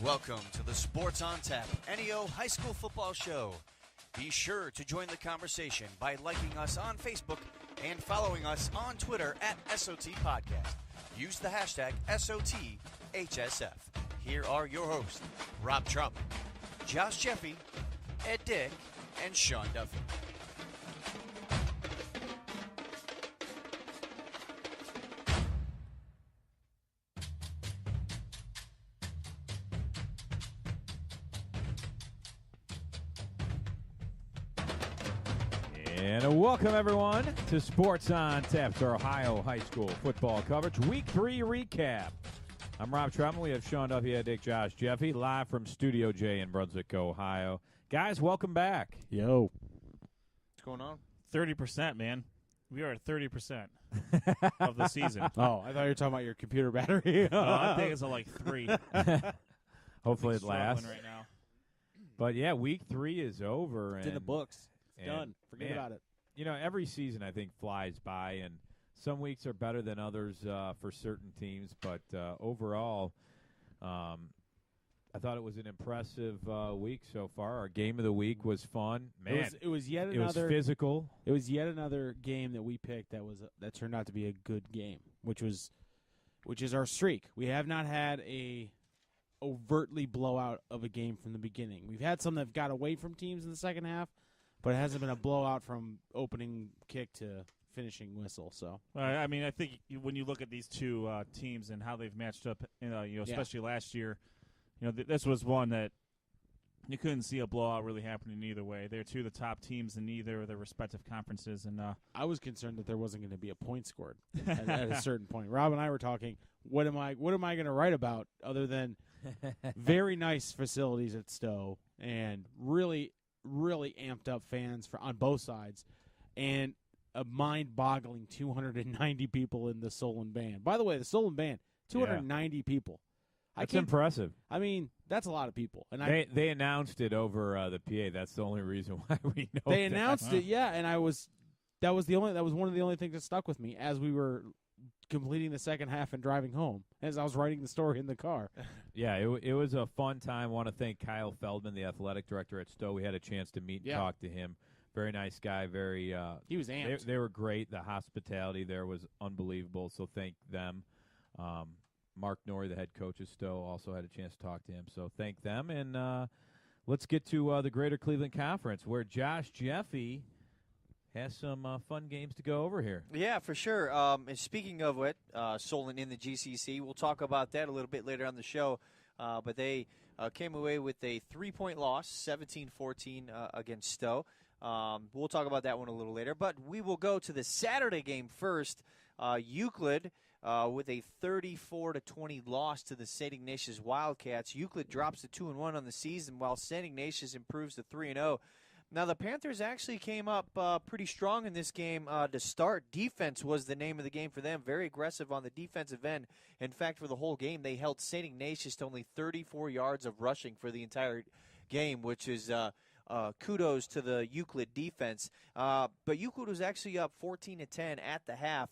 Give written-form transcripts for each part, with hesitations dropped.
Welcome to the Sports on Tap NEO High School Football Show. Be sure to join the conversation by liking us on Facebook and following us on Twitter at SOT Podcast. Use the hashtag SOTHSF. Here are your hosts, Rob Trump, Josh Jeffy, Ed Dick, and Sean Duffy. And welcome, everyone, to Sports on Tap's Ohio High School football coverage, Week 3 recap. I'm Rob Trump. We have Sean Duffy, Dick, Josh Jeffy, live from Studio J in Brunswick, Ohio. Guys, welcome back. Yo. What's going on? 30%, man. We are at 30% of the season. Oh, I thought you were talking about your computer battery. I think it's at like 3. Hopefully it lasts. Right now. But, yeah, Week 3 is over. It's in the books. It's and, done. Forget about it. You know, every season, I think, flies by, and some weeks are better than others for certain teams. But overall, I thought it was an impressive week so far. Our game of the week was fun. Man, It was yet it another was physical. It was yet another game that we picked that turned out to be a good game, which is our streak. We have not had a overtly blowout of a game from the beginning. We've had some that have got away from teams in the second half, but it hasn't been a blowout from opening kick to finishing whistle. So, I mean, I think when you look at these two teams and how they've matched up, especially last year, this was one that you couldn't see a blowout really happening either way. They're two of the top teams in either of their respective conferences, and I was concerned that there wasn't going to be a point scored at a certain point. Rob and I were talking. What am I going to write about other than very nice facilities at Stowe and really amped up fans on both sides, and a mind-boggling 290 people in the Solon Band. By the way, the Solon Band, 290 people. That's impressive. I mean, that's a lot of people. And they announced it over the PA. That's the only reason why we know. They announced it, yeah, and that was one of the only things that stuck with me as we were completing the second half and driving home, as I was writing the story in the car. Yeah, it was a fun time. I want to thank Kyle Feldman, the athletic director at Stowe. We had a chance to meet and talk to him. Very nice guy. He was amped. They were great. The hospitality there was unbelievable, so thank them. Mark Norrie, the head coach of Stowe, also had a chance to talk to him, so thank them. And let's get to the Greater Cleveland Conference, where Josh Jeffy has some fun games to go over here. Yeah, for sure. And speaking of it, Solon in the GCC, we'll talk about that a little bit later on the show. But they came away with a 3-point loss, 17-14 against Stowe. We'll talk about that one a little later. But we will go to the Saturday game first. Euclid with a 34-20 loss to the St. Ignatius Wildcats. Euclid drops to 2-1 on the season, while St. Ignatius improves to 3-0. Now, the Panthers actually came up pretty strong in this game to start. Defense was the name of the game for them. Very aggressive on the defensive end. In fact, for the whole game, they held St. Ignatius to only 34 yards of rushing for the entire game, which is kudos to the Euclid defense. But Euclid was actually up 14-10 at the half.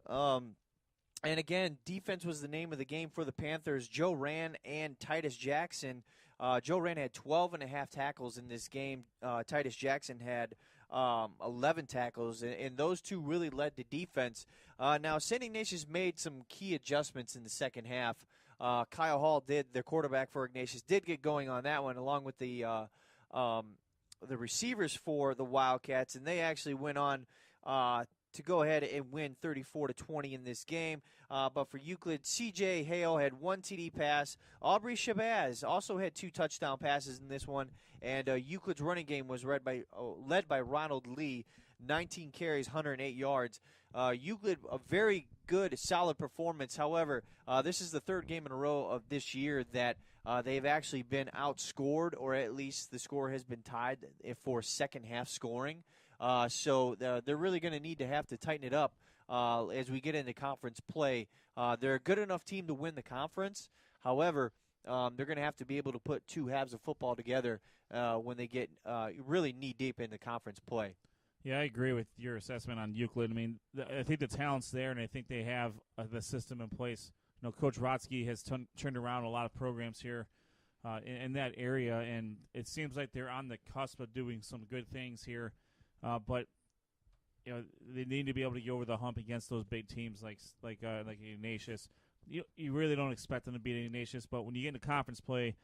And again, defense was the name of the game for the Panthers. Joe Rand and Titus Jackson. Joe Rand had 12.5 tackles in this game. Titus Jackson had 11 tackles, and those two really led the defense. Now, St. Ignatius made some key adjustments in the second half. Kyle Hall their quarterback for Ignatius, did get going on that one, along with the receivers for the Wildcats, and they actually went on to go ahead and win 34-20 in this game. But for Euclid, C.J. Hale had 1 TD pass. Aubrey Shabazz also had 2 touchdown passes in this one. And Euclid's running game was led by Ronald Lee, 19 carries, 108 yards. Euclid, a very good, solid performance. However, this is the third game in a row of this year that they've actually been outscored, or at least the score has been tied for second half scoring. So they're really going to need to have to tighten it up as we get into conference play. They're a good enough team to win the conference. However, they're going to have to be able to put two halves of football together when they get really knee-deep into conference play. Yeah, I agree with your assessment on Euclid. I mean, I think the talent's there, and I think they have the system in place. You know, Coach Rotsky has turned around a lot of programs here in that area, and it seems like they're on the cusp of doing some good things here. But they need to be able to get over the hump against those big teams like Ignatius. You really don't expect them to beat Ignatius, but when you get into conference play,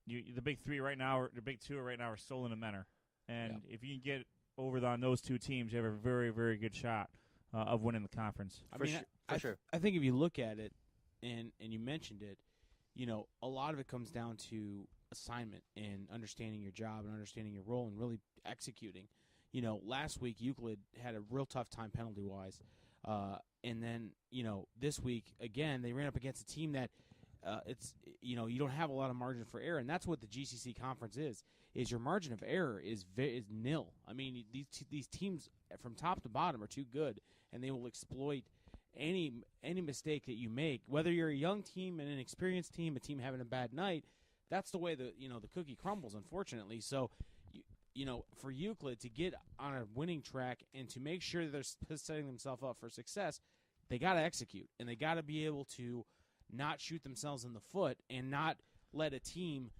the big three right now, or the big two right now, are Solon and Mentor. And if you can get over on those two teams, you have a very, very good shot of winning the conference. For sure. I think if you look at it, and you mentioned it, a lot of it comes down to assignment and understanding your job and understanding your role and really executing. Last week Euclid had a real tough time penalty-wise. And then, this week, again, they ran up against a team that you don't have a lot of margin for error. And that's what the GCC conference is your margin of error is nil. I mean, these teams from top to bottom are too good, and they will exploit any mistake that you make. Whether you're a young team and an experienced team, a team having a bad night, that's the way the cookie crumbles, unfortunately. So, for Euclid to get on a winning track and to make sure that they're setting themselves up for success, they got to execute, and they got to be able to not shoot themselves in the foot and not let a team,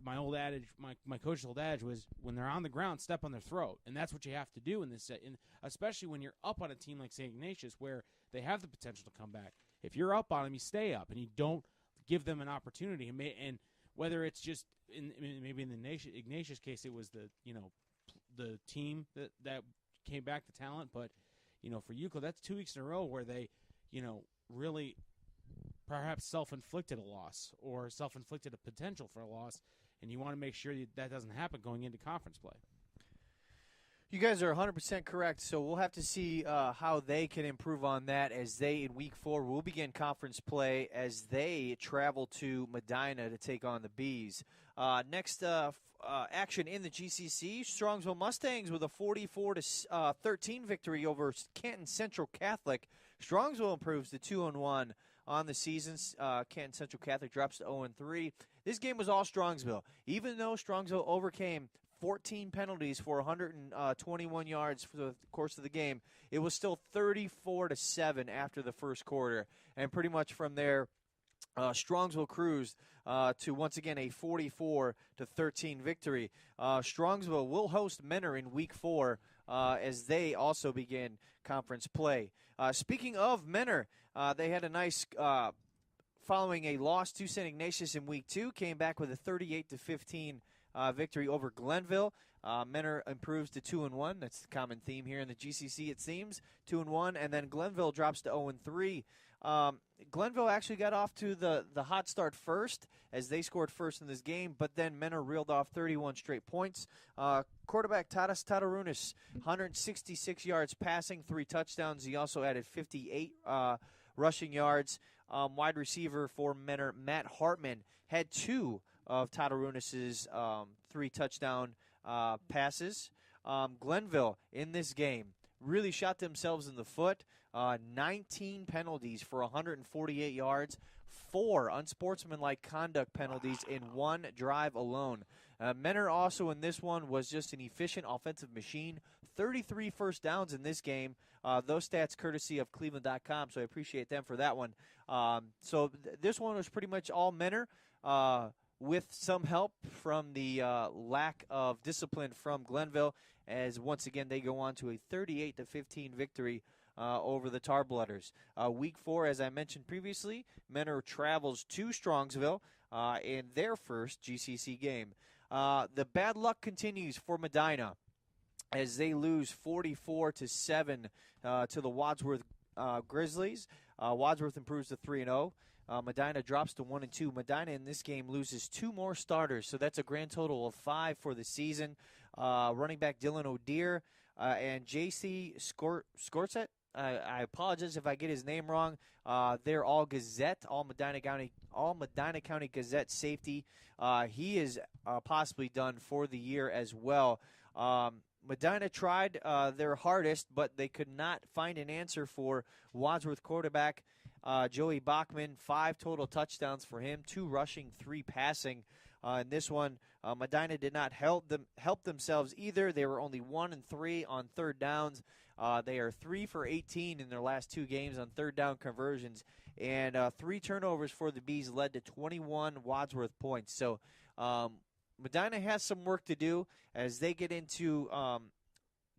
my old adage, my coach's old adage was, when they're on the ground, step on their throat, and that's what you have to do in this set, especially when you're up on a team like St. Ignatius where they have the potential to come back. If you're up on them, you stay up, and you don't give them an opportunity. And whether it's just maybe in the Ignatius case, it was the team that came back to talent, but for Euclid, that's 2 weeks in a row where they really perhaps self-inflicted a loss or self-inflicted a potential for a loss, and you want to make sure that doesn't happen going into conference play. You guys are 100% correct, so we'll have to see how they can improve on that as they, in Week 4, will begin conference play as they travel to Medina to take on the Bees. Next action in the GCC, Strongsville Mustangs with a 44-13 victory over Canton Central Catholic. Strongsville improves to 2-1 on the season. Canton Central Catholic drops to 0-3. This game was all Strongsville. Even though Strongsville overcame 14 penalties for 121 yards for the course of the game, it was still 34-7 after the first quarter. And pretty much from there, Strongsville cruised to, once again, a 44-13 victory. Strongsville will host Mentor in Week 4 as they also begin conference play. Speaking of Mentor, they had a nice, following a loss to St. Ignatius in Week 2, came back with a 38-15 victory over Glenville. Mentor improves to 2-1. That's the common theme here in the GCC, it seems. 2-1, and then Glenville drops to 0-3. Glenville actually got off to the hot start first as they scored first in this game, but then Mentor reeled off 31 straight points. Quarterback Tadas Tatarunas, 166 yards passing, 3 touchdowns. He also added 58 rushing yards. Wide receiver for Mentor, Matt Hartman, had 2 of Tatarunas' 3 touchdown passes. Glenville in this game really shot themselves in the foot. 19 penalties for 148 yards, 4 unsportsmanlike conduct penalties in 1 drive alone. Mentor also in this one was just an efficient offensive machine. 33 first downs in this game. Those stats courtesy of Cleveland.com, so I appreciate them for that one. So this one was pretty much all Mentor, with some help from the lack of discipline from Glenville, as once again they go on to a 38-15 victory over the Tarblooders. Week 4, as I mentioned previously, Mentor travels to Strongsville in their first GCC game. The bad luck continues for Medina as they lose 44-7 to the Wadsworth Grizzlies. Wadsworth improves to 3-0. Medina drops to 1-2. Medina in this game loses 2 more starters, so that's a grand total of 5 for the season. Running back Dylan O'Dear and J.C. Scorset. I apologize if I get his name wrong. They're all Gazette, all Medina County Gazette safety. He is possibly done for the year as well. Medina tried their hardest, but they could not find an answer for Wadsworth quarterback Joey Bachman. 5 total touchdowns for him, 2 rushing, 3 passing. In this one, Medina did not help themselves either. They were only 1-3 on third downs. They are 3 for 18 in their last 2 games on third down conversions, and 3 turnovers for the Bees led to 21 Wadsworth points. So Medina has some work to do as they get into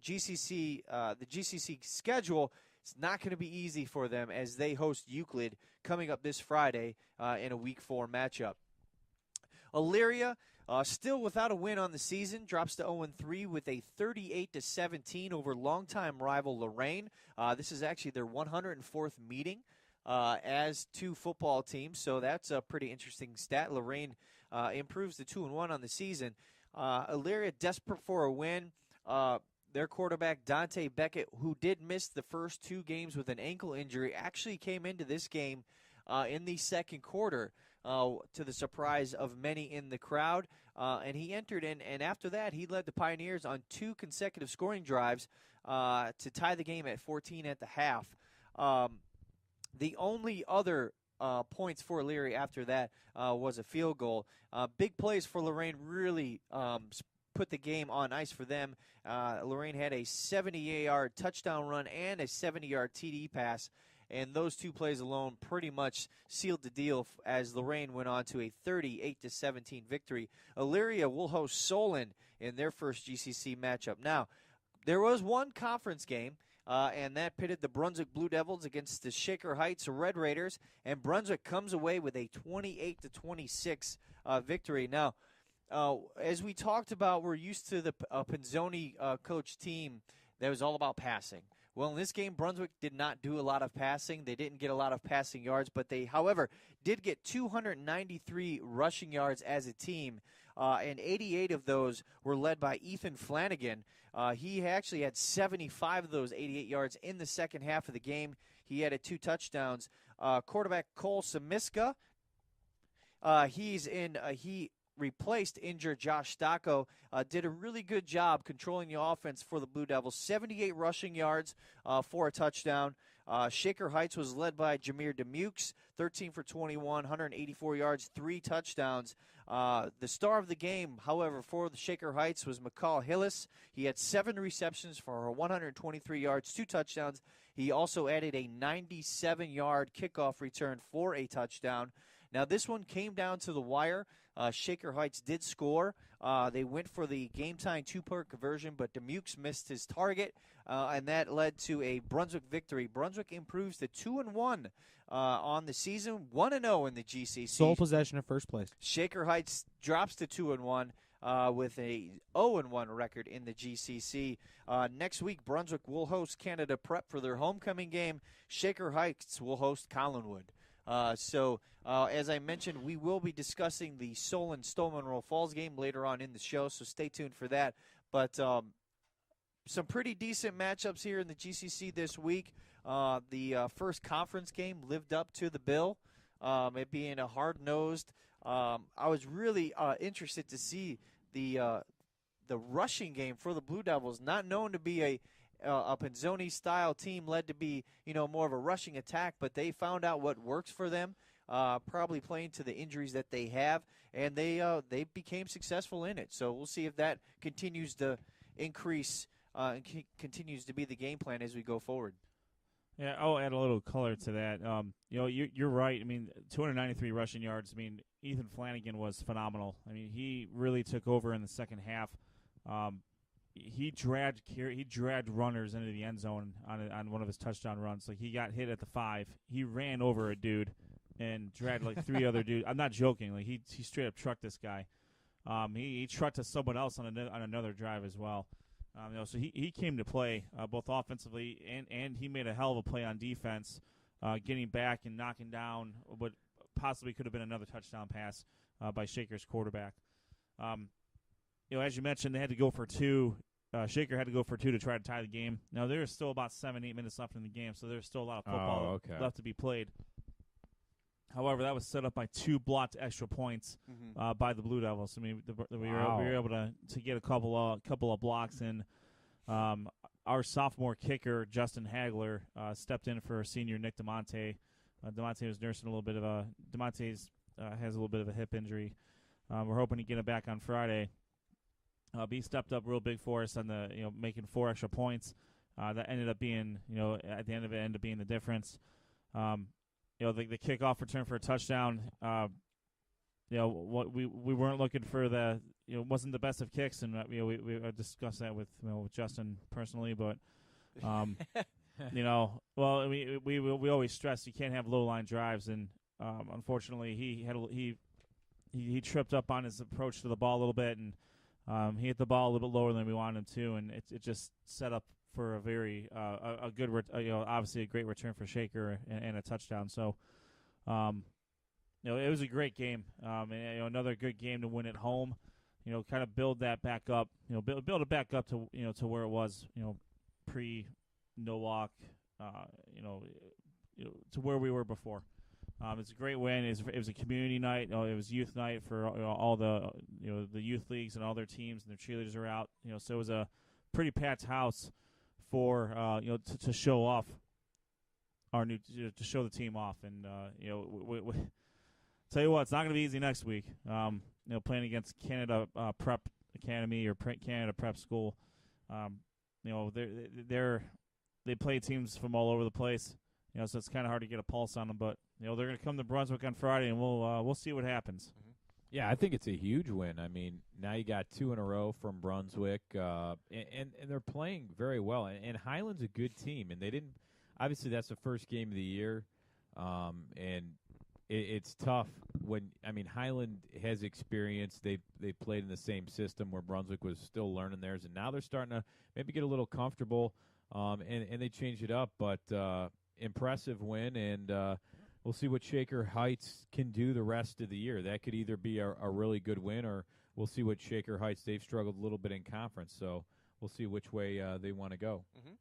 GCC. The GCC schedule, it's not going to be easy for them as they host Euclid coming up this Friday in a Week 4 matchup. Elyria, still without a win on the season, drops to 0-3 with a 38-17 over longtime rival Lorraine. This is actually their 104th meeting as 2 football teams, so that's a pretty interesting stat. Lorraine improves to 2-1 on the season. Elyria desperate for a win. Their quarterback, Dante Beckett, who did miss the first 2 games with an ankle injury, actually came into this game in the second quarter to the surprise of many in the crowd. And he entered in, and after that, he led the Pioneers on 2 consecutive scoring drives to tie the game at 14 at the half. The only other points for Elyria after that was a field goal. Big plays for Lorraine really put the game on ice for them. Lorraine had a 70-yard touchdown run and a 70-yard TD pass, and those 2 plays alone pretty much sealed the deal as Lorraine went on to a 38-17 victory. Elyria will host Solon in their first GCC matchup. Now, there was one conference game, and that pitted the Brunswick Blue Devils against the Shaker Heights Red Raiders, and Brunswick comes away with a 28-26 victory. Now, as we talked about, we're used to the Pinzoni coach team that was all about passing. Well, in this game, Brunswick did not do a lot of passing. They didn't get a lot of passing yards, but they, however, did get 293 rushing yards as a team, and 88 of those were led by Ethan Flanagan. He actually had 75 of those 88 yards in the second half of the game. He added 2 touchdowns. Quarterback Cole Samiska, he replaced injured Josh Stocco, did a really good job controlling the offense for the Blue Devils. 78 rushing yards for a touchdown. Shaker Heights was led by Jameer Demukes, 13 for 21, 184 yards, 3 touchdowns. The star of the game, however, for the Shaker Heights was McCall Hillis. He had 7 receptions for 123 yards, 2 touchdowns. He also added a 97-yard kickoff return for a touchdown. Now, this one came down to the wire. Shaker Heights did score. They went for the game-time 2-point conversion, but Demukes missed his target, and that led to a Brunswick victory. Brunswick improves to 2-1 on the season, 1-0 in the GCC. Sole possession of first place. Shaker Heights drops to 2-1 with a 0-1 record in the GCC. Next week, Brunswick will host Canada Prep for their homecoming game. Shaker Heights will host Collinwood. As I mentioned, we will be discussing the Solon-Stowe Monroe Falls game later on in the show, so stay tuned for that. But some pretty decent matchups here in the GCC this week. The first conference game lived up to the bill, it being a hard-nosed. I was really interested to see the rushing game for the Blue Devils, not known to be a Pinzoni-style team, led to be more of a rushing attack, but they found out what works for them, probably playing to the injuries that they have, and they became successful in it. So we'll see if that continues to increase and continues to be the game plan as we go forward. Yeah, I'll add a little color to that. You're right. I mean, 293 rushing yards. I mean, Ethan Flanagan was phenomenal. I mean, he really took over in the second half. He dragged runners into the end zone on one of his touchdown runs. Like, he got hit at the 5. He ran over a dude and dragged like 3 other dudes. I'm not joking. Like, he straight up trucked this guy. He trucked to someone else on another drive as well. So he came to play both offensively and he made a hell of a play on defense, getting back and knocking down what possibly could have been another touchdown pass by Shaker's quarterback. As you mentioned, they had to go for 2. Shaker had to go for 2 to try to tie the game. Now, there's still about 7-8 minutes left in the game, so there's still a lot of football left to be played. However, that was set up by 2 blocked extra points by the Blue Devils. I mean, we were able to get a couple of blocks in. Our sophomore kicker, Justin Hagler, stepped in for senior Nick DeMonte. DeMonte was nursing DeMonte's has a little bit of a hip injury. We're hoping to get him back on Friday. He stepped up real big for us on the making 4 extra points. That ended up being at the end of it ended up being the difference. the kickoff return for a touchdown. What we weren't looking for wasn't the best of kicks, and we discussed that with Justin personally, but we always stress you can't have low line drives, and unfortunately he tripped up on his approach to the ball a little bit, and he hit the ball a little bit lower than we wanted him to, and it just set up for a very a good obviously a great return for Shaker and a touchdown. So it was a great game, and another good game to win at home. Kind of build that back up. Build it back up to to where it was. Pre Nowak. To where we were before. It's a great win. It was a community night. It was youth night for all the the youth leagues and all their teams, and their cheerleaders are out. So it was a pretty packed house for to show off our new to show the team off, and we tell you what, it's not going to be easy next week. Playing against Canada Prep Academy or Canada Prep School, they play teams from all over the place. So it's kind of hard to get a pulse on them, but they're going to come to Brunswick on Friday, and we'll see what happens. Mm-hmm. Yeah, I think it's a huge win. I mean, now you got 2 in a row from Brunswick, and they're playing very well. And Highland's a good team, and they didn't. Obviously, that's the first game of the year, and it's tough when Highland has experience. They played in the same system where Brunswick was still learning theirs, and now they're starting to maybe get a little comfortable, and they change it up, but. Impressive win, and we'll see what Shaker Heights can do the rest of the year. That could either be a really good win, or we'll see what Shaker Heights. They've struggled a little bit in conference, so we'll see which way they want to go. Mm-hmm.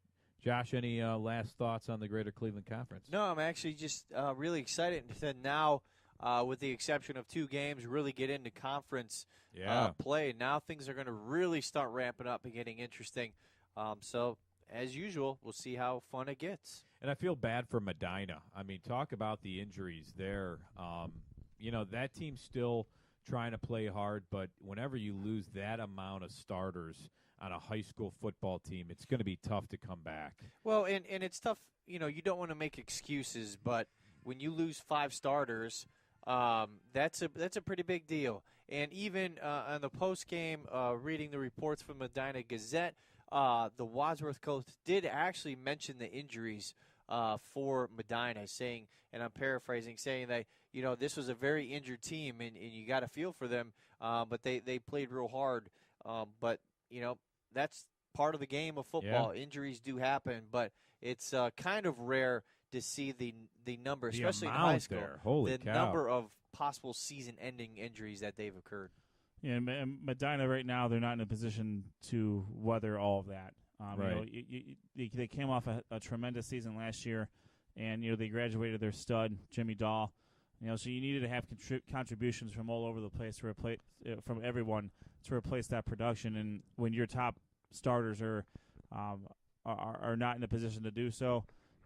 Josh, any last thoughts on the Greater Cleveland Conference? No, I'm actually just really excited to now, with the exception of 2 games, really get into conference play. Now things are going to really start ramping up and getting interesting. So, as usual, we'll see how fun it gets. And I feel bad for Medina. I mean, talk about the injuries there. That team's still trying to play hard, but whenever you lose that amount of starters on a high school football team, it's going to be tough to come back. Well, and it's tough. You don't want to make excuses, but when you lose 5 starters, that's a pretty big deal. And even on the post game, reading the reports from Medina Gazette, the Wadsworth coach did actually mention the injuries for Medina, saying, and I'm paraphrasing, saying that this was a very injured team, and you got to feel for them, but they played real hard. But that's part of the game of football. Yeah. Injuries do happen, but it's kind of rare to see the number, especially in high school, the number of possible season-ending injuries that they've occurred. Yeah, and Medina right now, they're not in a position to weather all of that. Right. They came off a tremendous season last year, and they graduated their stud, Jimmy Dahl. So you needed to have contributions from all over the place to replace from everyone to replace that production. And when your top starters are not in a position to do so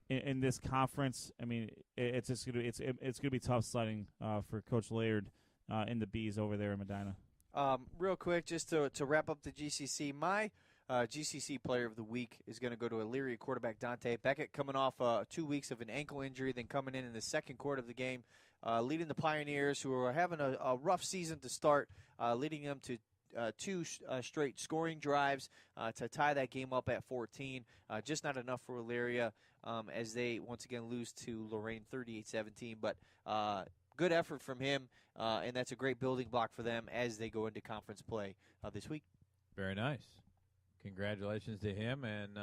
in this conference, I mean, it's gonna be tough sledding for Coach Laird in the Bees over there in Medina. Real quick, just to wrap up the GCC, my GCC Player of the Week is going to go to Elyria quarterback Dante Beckett, coming off 2 weeks of an ankle injury, then coming in the second quarter of the game, leading the Pioneers, who are having a rough season to start, leading them to 2 straight scoring drives to tie that game up at 14. Just not enough for Elyria as they once again lose to Lorraine 38-17, but good effort from him, and that's a great building block for them as they go into conference play this week. Very nice. Congratulations to him, and